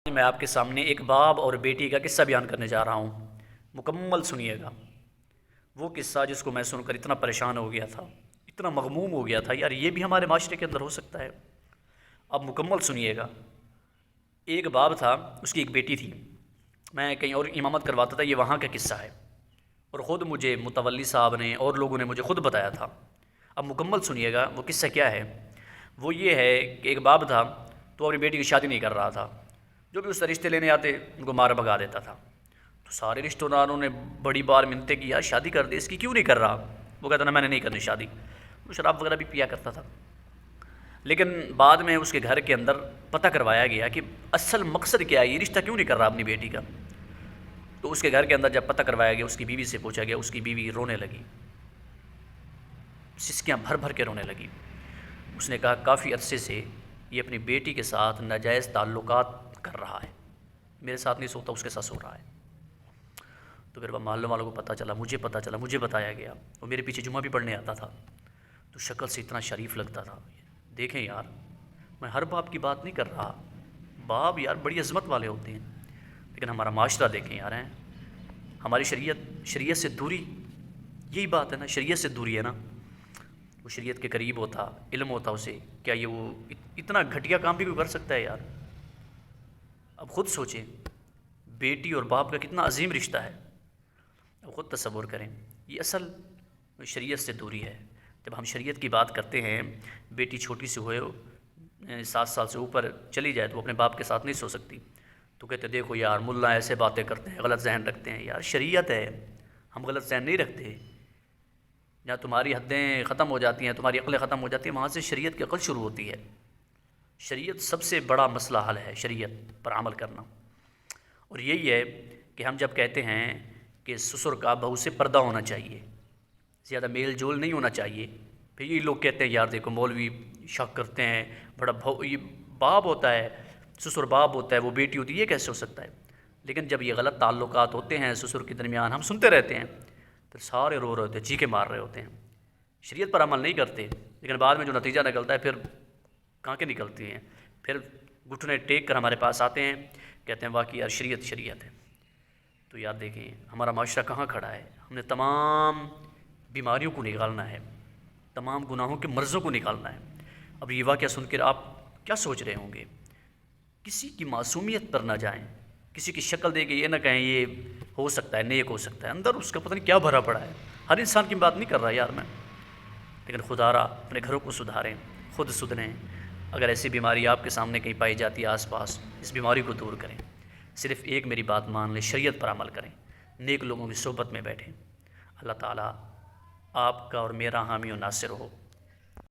میں آپ کے سامنے ایک باپ اور بیٹی کا قصہ بیان کرنے جا رہا ہوں، مکمل سنیے گا۔ وہ قصہ جس کو میں سن کر اتنا پریشان ہو گیا تھا، اتنا مغموم ہو گیا تھا، یار یہ بھی ہمارے معاشرے کے اندر ہو سکتا ہے۔ اب مکمل سنیے گا۔ ایک باپ تھا، اس کی ایک بیٹی تھی۔ میں کہیں اور امامت کرواتا تھا، یہ وہاں کا قصہ ہے، اور خود مجھے متولی صاحب نے اور لوگوں نے مجھے خود بتایا تھا۔ اب مکمل سنیے گا، وہ قصہ کیا ہے۔ وہ یہ ہے کہ ایک باپ تھا، تو اپنی بیٹی کی شادی نہیں کر رہا تھا۔ جو بھی اس سے رشتے لینے آتے ان کو مار بھگا دیتا تھا۔ تو سارے رشتہ داروں نے بڑی بار منتیں کی، یار شادی کر دے، اس کی کیوں نہیں کر رہا؟ وہ کہتا نا میں نے نہیں کرنی شادی۔ وہ شراب وغیرہ بھی پیا کرتا تھا۔ لیکن بعد میں اس کے گھر کے اندر پتہ کروایا گیا کہ اصل مقصد کیا ہے، یہ رشتہ کیوں نہیں کر رہا اپنی بیٹی کا۔ تو اس کے گھر کے اندر جب پتہ کروایا گیا، اس کی بیوی سے پوچھا گیا، اس کی بیوی رونے لگی، سسکیاں بھر بھر کے رونے لگی۔ اس نے کہا کافی عرصے سے یہ اپنی بیٹی کے ساتھ ناجائز تعلقات کر رہا ہے، میرے ساتھ نہیں سوتا، اس کے ساتھ سو رہا ہے۔ تو پھر محلے والوں کو پتہ چلا، مجھے بتایا گیا۔ وہ میرے پیچھے جمعہ بھی پڑھنے آتا تھا، تو شکل سے اتنا شریف لگتا تھا۔ دیکھیں یار، میں ہر باپ کی بات نہیں کر رہا، باپ یار بڑی عظمت والے ہوتے ہیں، لیکن ہمارا معاشرہ دیکھیں یار، ہماری شریعت سے دوری، یہی بات ہے نا، شریعت سے دوری ہے نا۔ وہ شریعت کے قریب ہوتا، علم ہوتا اسے، کیا یہ وہ اتنا گھٹیا کام بھی کوئی کر سکتا ہے یار؟ اب خود سوچیں، بیٹی اور باپ کا کتنا عظیم رشتہ ہے، اب خود تصور کریں۔ یہ اصل شریعت سے دوری ہے۔ جب ہم شریعت کی بات کرتے ہیں، بیٹی چھوٹی سی ہوئے 7 سال سے اوپر چلی جائے تو وہ اپنے باپ کے ساتھ نہیں سو سکتی، تو کہتے دیکھو یار ملا ایسے باتیں کرتے ہیں، غلط ذہن رکھتے ہیں۔ یار شریعت ہے، ہم غلط ذہن نہیں رکھتے۔ جہاں تمہاری حدیں ختم ہو جاتی ہیں، تمہاری عقلیں ختم ہو جاتی ہیں، وہاں سے شریعت کی عقل شروع ہوتی ہے۔ شریعت سب سے بڑا مسئلہ حل ہے، شریعت پر عمل کرنا۔ اور یہی ہے کہ ہم جب کہتے ہیں کہ سسر کا بہو سے پردہ ہونا چاہیے، زیادہ میل جول نہیں ہونا چاہیے، پھر یہ لوگ کہتے ہیں یار دیکھو مولوی شک کرتے ہیں، بڑا یہ باپ ہوتا ہے، سسر باپ ہوتا ہے، وہ بیٹی ہوتی ہے، یہ کیسے ہو سکتا ہے؟ لیکن جب یہ غلط تعلقات ہوتے ہیں سسر کے درمیان، ہم سنتے رہتے ہیں، پھر سارے رو رہے ہوتے ہیں، چیخے مار رہے ہوتے ہیں، شریعت پر عمل نہیں کرتے، لیکن بعد میں جو نتیجہ نکلتا ہے پھر کانکیں نکلتی ہیں، پھر گھٹنے ٹیک کر ہمارے پاس آتے ہیں، کہتے ہیں واقعی یار شریعت ہے۔ تو یاد دیکھیں ہمارا معاشرہ کہاں کھڑا ہے۔ ہم نے تمام بیماریوں کو نکالنا ہے، تمام گناہوں کے مرضوں کو نکالنا ہے۔ اب یہ واقعہ سن کر آپ کیا سوچ رہے ہوں گے؟ کسی کی معصومیت پر نہ جائیں، کسی کی شکل دے کے یہ نہ کہیں یہ ہو سکتا ہے، نیک ہو سکتا ہے، اندر اس کا پتہ نہیں کیا بھرا پڑا ہے۔ ہر انسان کی بات نہیں کر رہا یار میں، لیکن خدا را اپنے گھروں کو سدھاریں، خود سدھریں۔ اگر ایسی بیماری آپ کے سامنے کہیں پائی جاتی ہے آس پاس، اس بیماری کو دور کریں۔ صرف ایک میری بات مان لیں، شریعت پر عمل کریں، نیک لوگوں کی صحبت میں بیٹھیں۔ اللہ تعالیٰ آپ کا اور میرا حامی و ناصر ہو۔